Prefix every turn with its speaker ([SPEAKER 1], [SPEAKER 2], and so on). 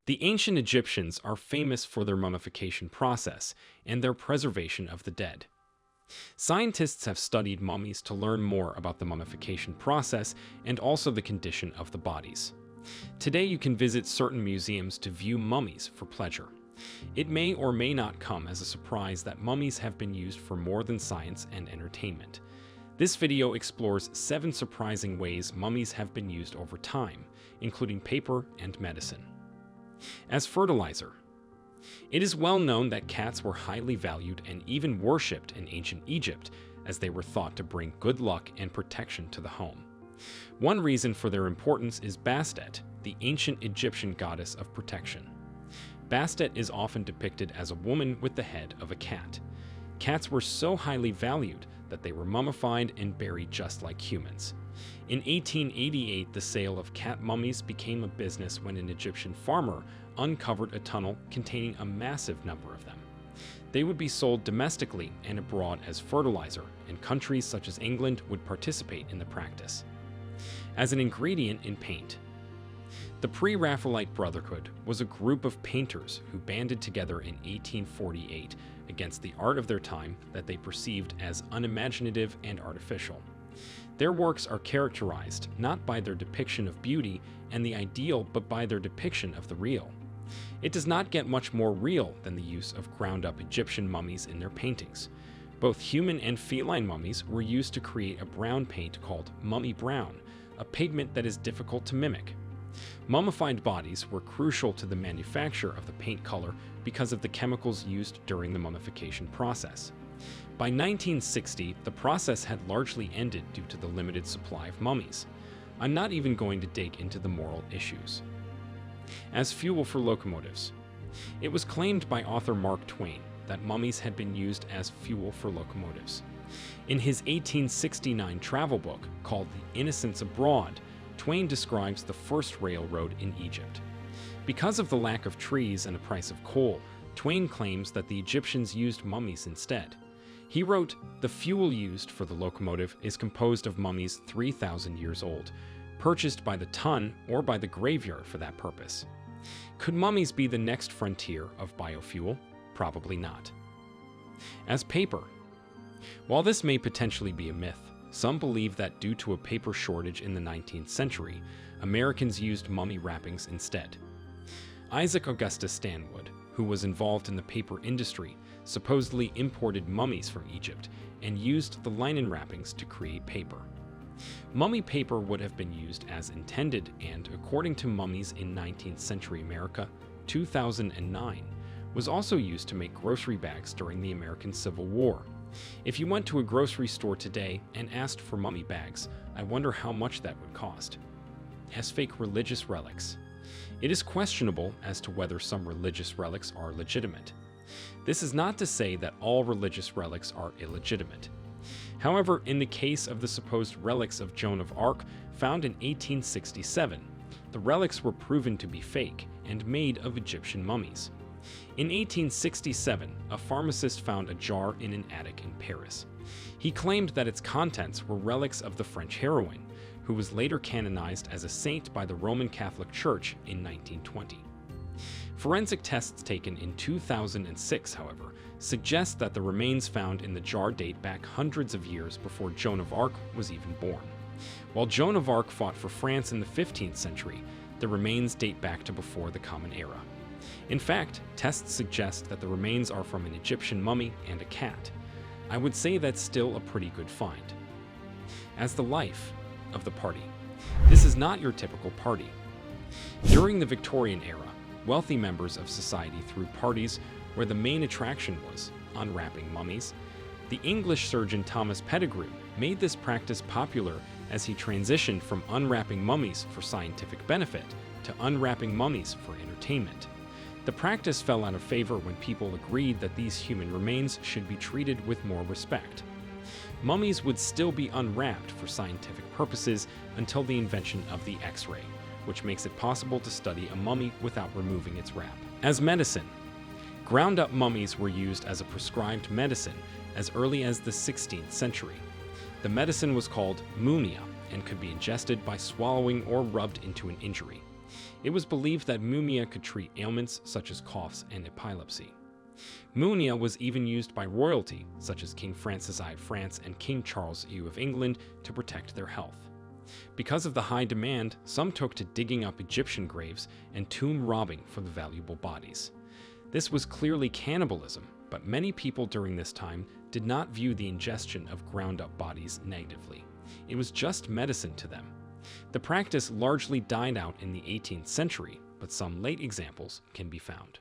[SPEAKER 1] The ancient Egyptians are famous for their mummification process and their preservation of the dead. Scientists have studied mummies to learn more about the mummification process and also the condition of the bodies. Today you can visit certain museums to view mummies for pleasure. It may or may not come as a surprise that mummies have been used for more than science and entertainment. This video explores 7 surprising ways mummies have been used over time, including paper and medicine. As fertilizer. It is well known that cats were highly valued and even worshipped in ancient Egypt, as they were thought to bring good luck and protection to the home. One reason for their importance is Bastet, the ancient Egyptian goddess of protection. Bastet is often depicted as a woman with the head of a cat. Cats were so highly valued that they were mummified and buried just like humans. In 1888, the sale of cat mummies became a business when an Egyptian farmer uncovered a tunnel containing a massive number of them. They would be sold domestically and abroad as fertilizer, and countries such as England would participate in the practice. As an ingredient in paint. The Pre-Raphaelite Brotherhood was a group of painters who banded together in 1848 against the art of their time that they perceived as unimaginative and artificial. Their works are characterized not by their depiction of beauty and the ideal, but by their depiction of the real. It does not get much more real than the use of ground-up Egyptian mummies in their paintings. Both human and feline mummies were used to create a brown paint called mummy brown, a pigment that is difficult to mimic. Mummified bodies were crucial to the manufacture of the paint color because of the chemicals used during the mummification process. By 1960, the process had largely ended due to the limited supply of mummies. I'm not even going to dig into the moral issues. As fuel for locomotives. It was claimed by author Mark Twain that mummies had been used as fuel for locomotives. In his 1869 travel book called The Innocents Abroad, Twain describes the first railroad in Egypt. Because of the lack of trees and the price of coal, Twain claims that the Egyptians used mummies instead. He wrote, "The fuel used for the locomotive is composed of mummies 3,000 years old, purchased by the ton or by the graveyard for that purpose." Could mummies be the next frontier of biofuel? Probably not. As paper. While this may potentially be a myth, some believe that due to a paper shortage in the 19th century, Americans used mummy wrappings instead. Isaac Augustus Stanwood, who was involved in the paper industry, supposedly imported mummies from Egypt and used the linen wrappings to create paper. Mummy paper would have been used as intended, and according to Mummies in 19th century America, 2009, was also used to make grocery bags during the American Civil War. If you went to a grocery store today and asked for mummy bags, I wonder how much that would cost. As fake religious relics. It is questionable as to whether some religious relics are legitimate. This is not to say that all religious relics are illegitimate. However, in the case of the supposed relics of Joan of Arc found in 1867, the relics were proven to be fake and made of Egyptian mummies. In 1867, a pharmacist found a jar in an attic in Paris. He claimed that its contents were relics of the French heroine, who was later canonized as a saint by the Roman Catholic Church in 1920. Forensic tests taken in 2006, however, suggest that the remains found in the jar date back hundreds of years before Joan of Arc was even born. While Joan of Arc fought for France in the 15th century, the remains date back to before the Common Era. In fact, tests suggest that the remains are from an Egyptian mummy and a cat. I would say that's still a pretty good find. As the life of the party. This is not your typical party. During the Victorian era, wealthy members of society threw parties where the main attraction was unwrapping mummies. The English surgeon Thomas Pettigrew made this practice popular as he transitioned from unwrapping mummies for scientific benefit to unwrapping mummies for entertainment. The practice fell out of favor when people agreed that these human remains should be treated with more respect. Mummies would still be unwrapped for scientific purposes until the invention of the X-ray, which makes it possible to study a mummy without removing its wrap. As medicine. Ground-up mummies were used as a prescribed medicine as early as the 16th century. The medicine was called mumia and could be ingested by swallowing or rubbed into an injury. It was believed that mumia could treat ailments such as coughs and epilepsy. Mumia was even used by royalty, such as King Francis I of France and King Charles II of England, to protect their health. Because of the high demand, some took to digging up Egyptian graves and tomb robbing for the valuable bodies. This was clearly cannibalism, but many people during this time did not view the ingestion of ground-up bodies negatively. It was just medicine to them. The practice largely died out in the 18th century, but some late examples can be found.